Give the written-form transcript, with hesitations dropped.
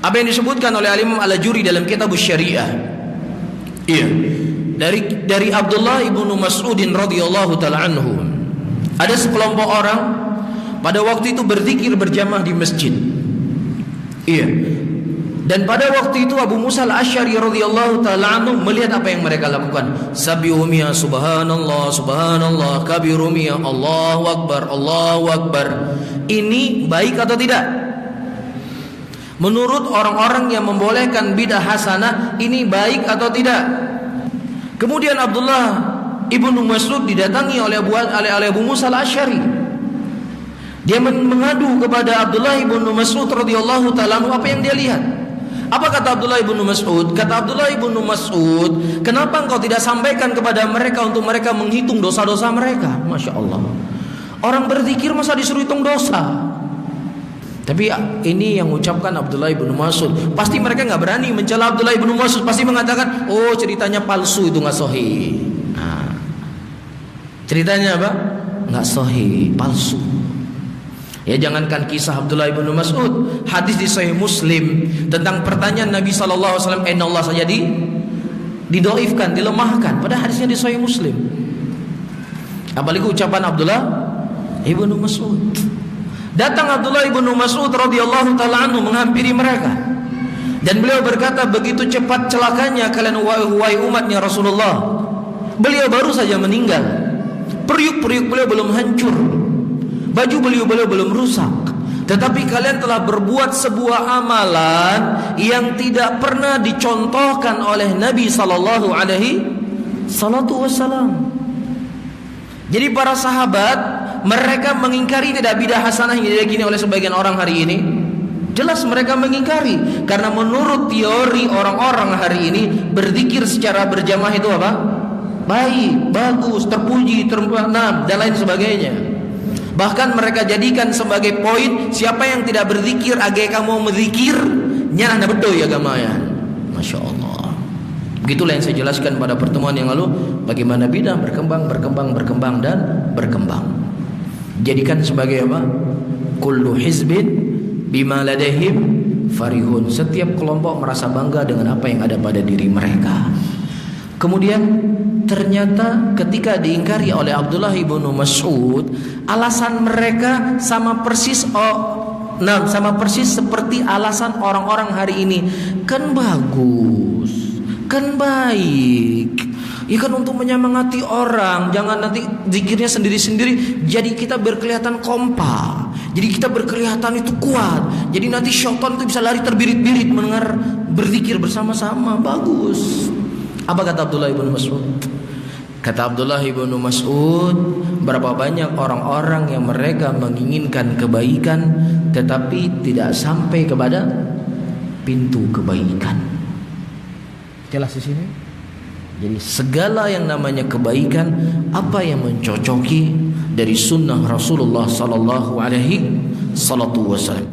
Apa yang disebutkan oleh Imam Al-Ajuri dalam kitab Syariah. Iya. Dari Abdullah ibnu Mas'udin radhiyallahu taala anhu. Ada sekelompok orang pada waktu itu berzikir berjamaah di masjid. Iya. Dan pada waktu itu Abu Musa Al-Asy'ari radhiyallahu taala anhu melihat apa yang mereka lakukan. Sabihumia subhanallah subhanallah kabirumia Allahu akbar Allahu akbar. Ini baik atau tidak? Menurut orang-orang yang membolehkan bidah hasanah, ini baik atau tidak? Kemudian Abdullah ibnu Mas'ud didatangi oleh Abu Musa Al-Asy'ari. Dia mengadu kepada Abdullah ibnu Mas'ud radhiyallahu taala anhu apa yang dia lihat. Apa kata Abdullah ibnu Mas'ud? Kata Abdullah ibnu Mas'ud, kenapa engkau tidak sampaikan kepada mereka untuk mereka menghitung dosa-dosa mereka? Masya Allah. Orang berzikir masa disuruh hitung dosa? Tapi ini yang ucapkan Abdullah ibnu Mas'ud. Pasti mereka nggak berani mencela Abdullah ibnu Mas'ud. Pasti mengatakan, oh ceritanya palsu, itu nggak sahih. Nah, ceritanya apa? Nggak sahih, palsu. Ya jangankan kisah Abdullah ibnu Mas'ud, hadis di Sahih Muslim tentang pertanyaan Nabi SAW, Inna Allah saja didoifkan, dilemahkan. Padahal hadisnya di Sahih Muslim. Apalagi ucapan Abdullah ibnu Mas'ud. Datang Abdullah ibnu Mas'ud radhiyallahu taala anhu menghampiri mereka, dan beliau berkata, begitu cepat celakanya kalian wahai umatnya Rasulullah. Beliau baru saja meninggal, periuk-periuk beliau belum hancur, baju beliau belum rusak, tetapi kalian telah berbuat sebuah amalan yang tidak pernah dicontohkan oleh Nabi sallallahu alaihi wasallam. Jadi para sahabat mereka mengingkari tidak bidah hasanah yang diyakini oleh sebagian orang hari ini. Jelas mereka mengingkari, karena menurut teori orang-orang hari ini berzikir secara berjamaah itu apa? Baik, bagus, terpuji, terkenal dan lain sebagainya. Bahkan mereka jadikan sebagai poin, siapa yang tidak berzikir agak kamu berzikir nya anda betul ya gamaya. Masya Allah. Begitulah yang saya jelaskan pada pertemuan yang lalu, bagaimana bidah berkembang dan berkembang. Jadikan sebagai apa? Kullu hizbin bima ladaihim farihun. Setiap kelompok merasa bangga dengan apa yang ada pada diri mereka. Kemudian ternyata ketika diingkari oleh Abdullah ibnu Mas'ud, alasan mereka sama persis seperti alasan orang-orang hari ini. Kan bagus, kan baik, ya kan untuk menyemangati orang. Jangan nanti zikirnya sendiri-sendiri, jadi kita berkelihatan kompak, jadi kita berkelihatan itu kuat, jadi nanti syaitan itu bisa lari terbirit-birit mendengar berzikir bersama-sama. Bagus. Apa kata Abdullah ibnu Mas'ud? Kata Abdullah ibnu Mas'ud, berapa banyak orang-orang yang mereka menginginkan kebaikan tetapi tidak sampai kepada pintu kebaikan. Jelas di sini? Jadi segala yang namanya kebaikan, apa yang mencocoki dari sunnah Rasulullah sallallahu alaihi wasallam.